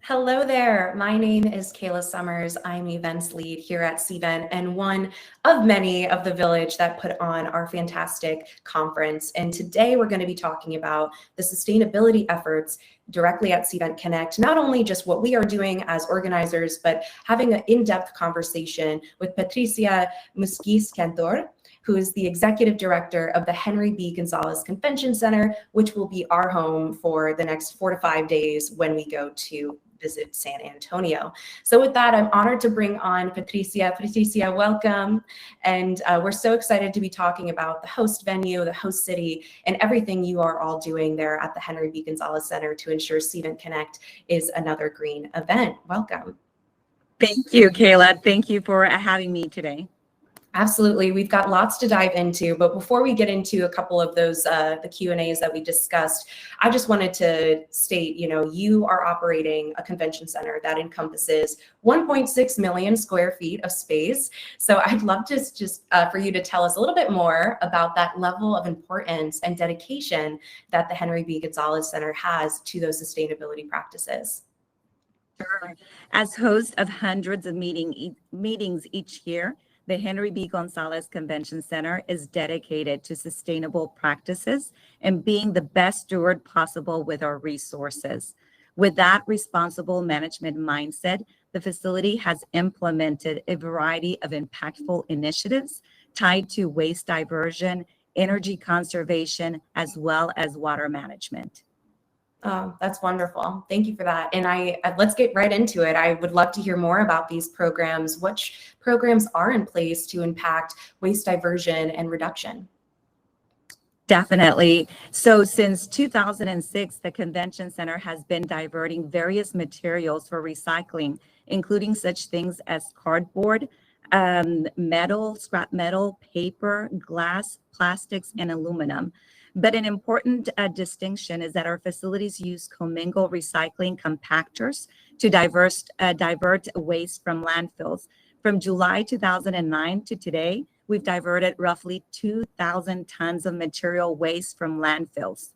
Hello there. My name is Kayla Sommers. I'm events lead here at Cvent and one of many of the village that put on our fantastic conference. And today we're going to be talking about the sustainability efforts directly at Cvent Connect, not only just what we are doing as organizers, but having an in-depth conversation with Patricia Muzquiz Cantor, who is the executive director of the Henry B. Gonzalez Convention Center, which will be our home for the next 4 to 5 days when we go to visit San Antonio. So with that, I'm honored to bring on Patricia. Patricia, welcome. And we're so excited to be talking about the host venue, the host city, and everything you are all doing there at the Henry B. Gonzalez Center to ensure Cvent Connect is another green event. Welcome. Thank you, Kayla. Thank you for having me today. Absolutely. We've got lots to dive into, but before we get into a couple of those, the Q&As that we discussed, I just wanted to state, you are operating a convention center that encompasses 1.6 million square feet of space. So I'd love to just for you to tell us a little bit more about that level of importance and dedication that the Henry B. Gonzalez Center has to those sustainability practices. Sure. As host of hundreds of meetings each year, the Henry B. Gonzalez Convention Center is dedicated to sustainable practices and being the best steward possible with our resources. With that responsible management mindset, the facility has implemented a variety of impactful initiatives tied to waste diversion, energy conservation, as well as water management. Oh, that's wonderful. Thank you for that. And let's get right into it. I would love to hear more about these programs. Which programs are in place to impact waste diversion and reduction? Definitely. So since 2006, the Convention Center has been diverting various materials for recycling, including such things as cardboard, metal, scrap metal, paper, glass, plastics, and aluminum. But an important distinction is that our facilities use commingled recycling compactors to divert waste from landfills. From July 2009 to today, we've diverted roughly 2,000 tons of material waste from landfills.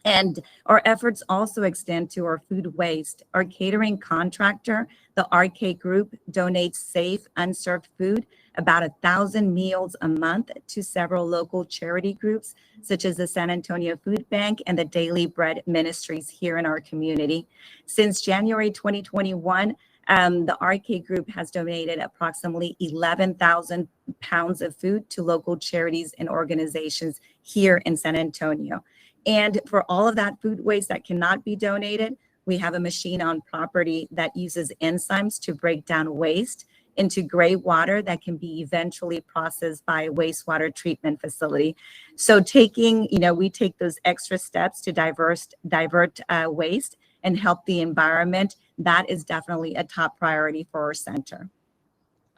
And our efforts also extend to our food waste. Our catering contractor, the RK Group, donates safe, unserved food, about 1,000 meals a month, to several local charity groups, such as the San Antonio Food Bank and the Daily Bread Ministries here in our community. Since January 2021, the RK Group has donated approximately 11,000 pounds of food to local charities and organizations here in San Antonio. And for all of that food waste that cannot be donated, we have a machine on property that uses enzymes to break down waste into gray water that can be eventually processed by a wastewater treatment facility. So we take those extra steps to divert waste and help the environment. That is definitely a top priority for our center.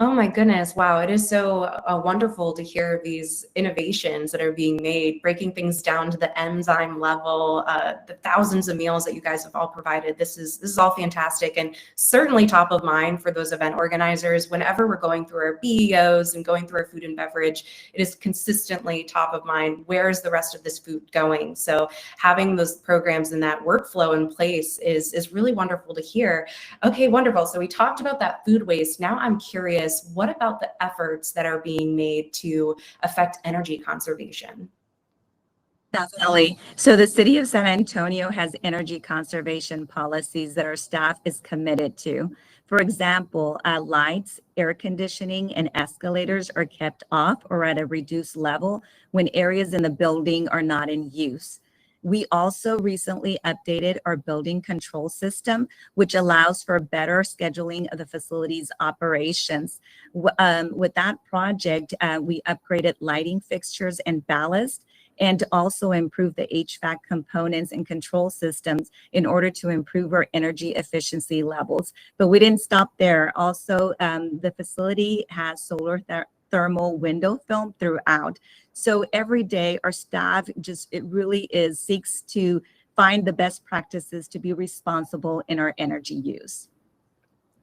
Oh my goodness. Wow. It is so wonderful to hear these innovations that are being made, breaking things down to the enzyme level, the thousands of meals that you guys have all provided. This is all fantastic and certainly top of mind for those event organizers. Whenever we're going through our BEOs and going through our food and beverage, it is consistently top of mind. Where is the rest of this food going? So having those programs and that workflow in place is really wonderful to hear. Okay, wonderful. So we talked about that food waste. Now I'm curious, what about the efforts that are being made to affect energy conservation? Definitely. So the city of San Antonio has energy conservation policies that our staff is committed to. For example, lights, air conditioning, and escalators are kept off or at a reduced level when areas in the building are not in use. We also recently updated our building control system, which allows for better scheduling of the facility's operations. With that project, we upgraded lighting fixtures and ballast, and also improve the HVAC components and control systems in order to improve our energy efficiency levels. But we didn't stop there. Also, the facility has solar thermal window film throughout. So every day our staff seeks to find the best practices to be responsible in our energy use.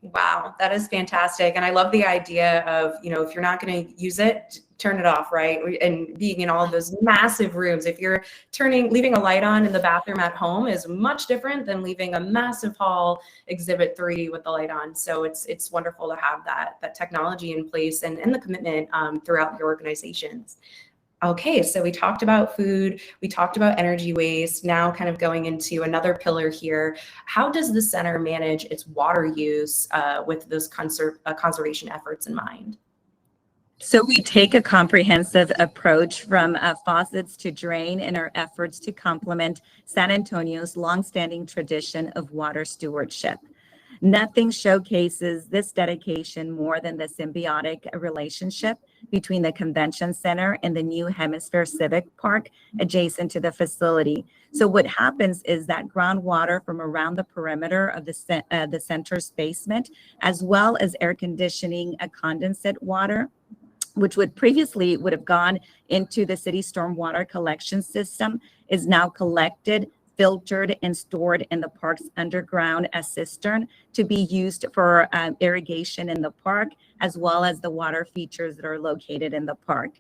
Wow, that is fantastic. And I love the idea of, if you're not going to use it, turn it off, right? And being in all of those massive rooms, if you're leaving a light on in the bathroom at home is much different than leaving a massive hall exhibit 3 with the light on. So it's wonderful to have that technology in place and the commitment throughout your organizations. Okay, so we talked about food, we talked about energy waste, now kind of going into another pillar here. How does the center manage its water use with those conservation efforts in mind? So we take a comprehensive approach from faucets to drain in our efforts to complement San Antonio's longstanding tradition of water stewardship. Nothing showcases this dedication more than the symbiotic relationship between the convention center and the New Hemisphere Civic Park adjacent to the facility. So what happens is that groundwater from around the perimeter of the center's basement, as well as air conditioning condensate water, which previously would have gone into the city stormwater collection system, is now collected, filtered, and stored in the park's underground cistern to be used for irrigation in the park, as well as the water features that are located in the park.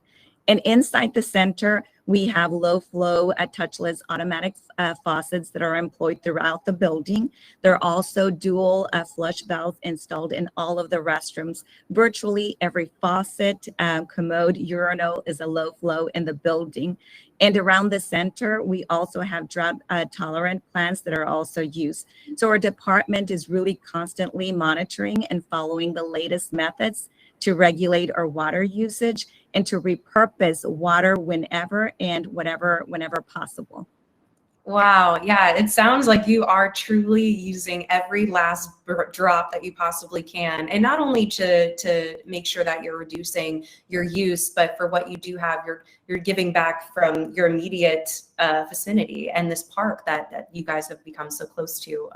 And inside the center, we have low flow touchless automatic faucets that are employed throughout the building. There are also dual flush valves installed in all of the restrooms. Virtually every faucet, commode, urinal is a low flow in the building. And around the center, we also have drought tolerant plants that are also used. So our department is really constantly monitoring and following the latest methods to regulate our water usage and to repurpose water whenever possible. Wow. Yeah. It sounds like you are truly using every last drop that you possibly can. And not only to make sure that you're reducing your use, but for what you do have, you're giving back from your immediate vicinity and this park that you guys have become so close to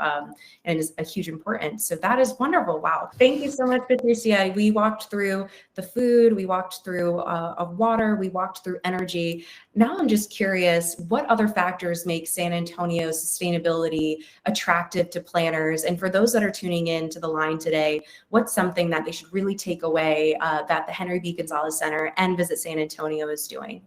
and is a huge importance. So that is wonderful. Wow. Thank you so much, Patricia. We walked through the food, we walked through water, we walked through energy. Now I'm just curious, what other factors make San Antonio's sustainability attractive to planners? And for those that are tuning in to the line today, what's something that they should really take away that the Henry B. Gonzalez Center and Visit San Antonio is doing?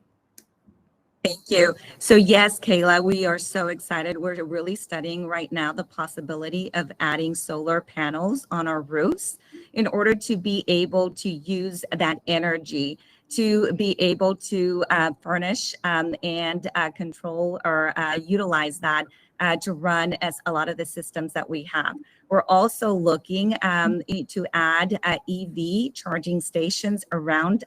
Thank you. So yes, Kayla, we are so excited. We're really studying right now the possibility of adding solar panels on our roofs in order to be able to use that energy to be able to furnish and control or utilize that to run as a lot of the systems that we have. We're also looking to add EV charging stations around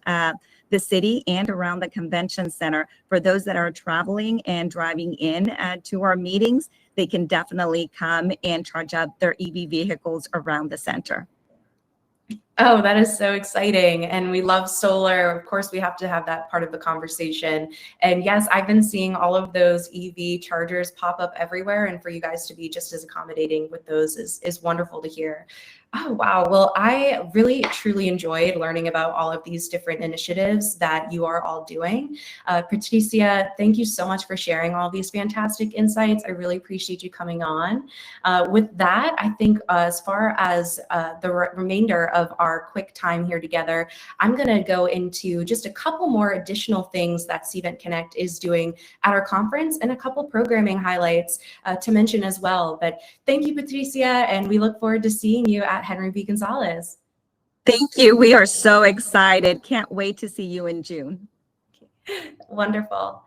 the city and around the convention center. For those that are traveling and driving in to our meetings, they can definitely come and charge up their EV vehicles around the center. Oh, that is so exciting. And we love solar. Of course, we have to have that part of the conversation. And yes, I've been seeing all of those EV chargers pop up everywhere. And for you guys to be just as accommodating with those is wonderful to hear. Oh, wow. Well, I really, truly enjoyed learning about all of these different initiatives that you are all doing. Patricia, thank you so much for sharing all these fantastic insights. I really appreciate you coming on. With that, I think as far as the remainder of our quick time here together, I'm going to go into just a couple more additional things that Cvent Connect is doing at our conference and a couple programming highlights to mention as well. But thank you, Patricia, and we look forward to seeing you at Henry B. Gonzalez. Thank you. We are so excited. Can't wait to see you in June. Wonderful.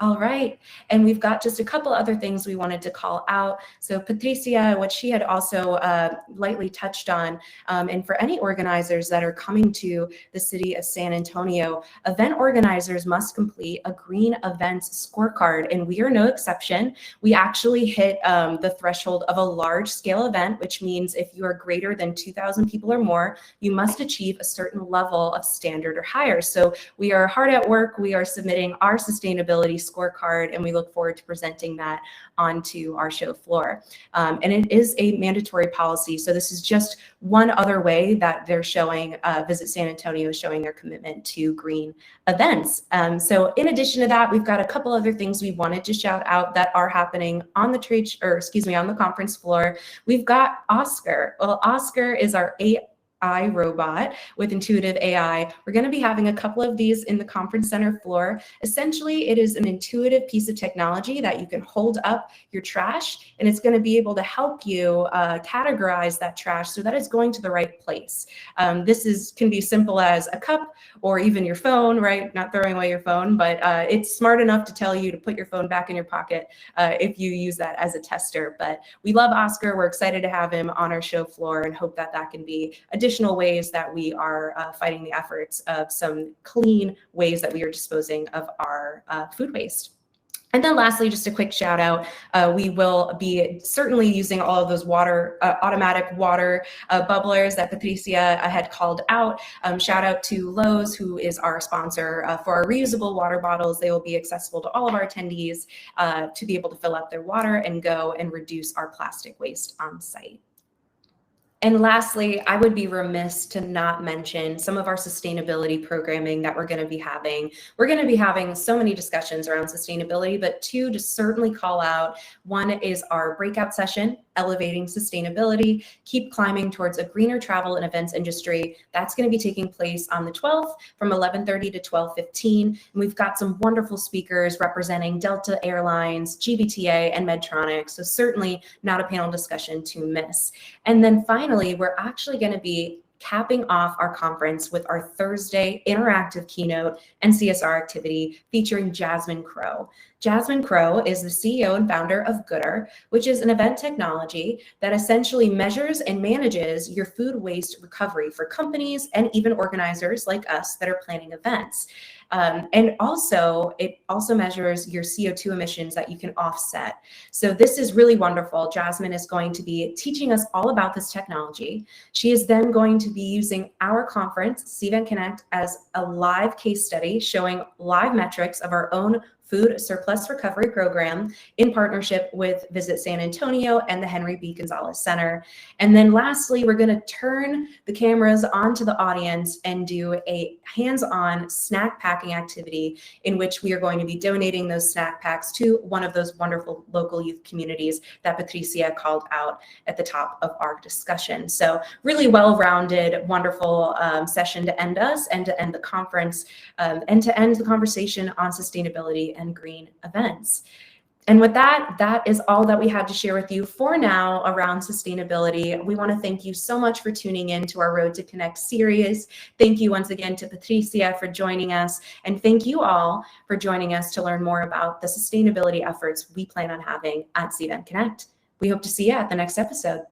All right. And we've got just a couple other things we wanted to call out. So Patricia, what she had also lightly touched on, and for any organizers that are coming to the city of San Antonio, event organizers must complete a green events scorecard, and we are no exception. We actually hit the threshold of a large scale event, which means if you are greater than 2,000 people or more, you must achieve a certain level of standard or higher. So we are hard at work. We are submitting our sustainability sustainability scorecard, and we look forward to presenting that onto our show floor. And it is a mandatory policy. So this is just one other way that they're showing, Visit San Antonio is showing their commitment to green events. So in addition to that, we've got a couple other things we wanted to shout out that are happening on the on the conference floor. We've got Oscar. Well, Oscar is our AI robot with intuitive AI. We're going to be having a couple of these in the conference center floor. Essentially, it is an intuitive piece of technology that you can hold up your trash, and it's going to be able to help you categorize that trash so that it's going to the right place. This can be simple as a cup or even your phone, right? Not throwing away your phone, but it's smart enough to tell you to put your phone back in your pocket if you use that as a tester. But we love Oscar. We're excited to have him on our show floor and hope that that can be additional ways that we are fighting the efforts of some clean ways that we are disposing of our food waste. And then lastly, just a quick shout out, we will be certainly using all of those automatic water bubblers that Patricia had called out. Shout out to Lowe's, who is our sponsor for our reusable water bottles. They will be accessible to all of our attendees to be able to fill up their water and go and reduce our plastic waste on site. And lastly, I would be remiss to not mention some of our sustainability programming that we're going to be having. We're going to be having so many discussions around sustainability, but two to certainly call out. One is our breakout session, Elevating Sustainability, Keep Climbing Towards a Greener Travel and Events Industry. That's going to be taking place on the 12th from 11:30 to 12:15. And we've got some wonderful speakers representing Delta Airlines, GBTA, and Medtronic. So certainly not a panel discussion to miss. And then finally, we're actually going to be capping off our conference with our Thursday interactive keynote and CSR activity featuring Jasmine Crow. Jasmine Crow is the CEO and founder of Gooder, which is an event technology that essentially measures and manages your food waste recovery for companies and even organizers like us that are planning events. And it also measures your CO2 emissions that you can offset. So this is really wonderful. Jasmine is going to be teaching us all about this technology. She is then going to be using our conference, Cvent CONNECT, as a live case study showing live metrics of our own food surplus recovery program in partnership with Visit San Antonio and the Henry B. Gonzalez Center. And then lastly, we're going to turn the cameras onto the audience and do a hands-on snack packing activity in which we are going to be donating those snack packs to one of those wonderful local youth communities that Patricia called out at the top of our discussion. So really well-rounded, wonderful session to end us and to end the conference and to end the conversation on sustainability and green events. And with that, that is all that we had to share with you for now around sustainability. We want to thank you so much for tuning in to our Road to Connect series. Thank you once again to Patricia for joining us. And thank you all for joining us to learn more about the sustainability efforts we plan on having at Cvent Connect. We hope to see you at the next episode.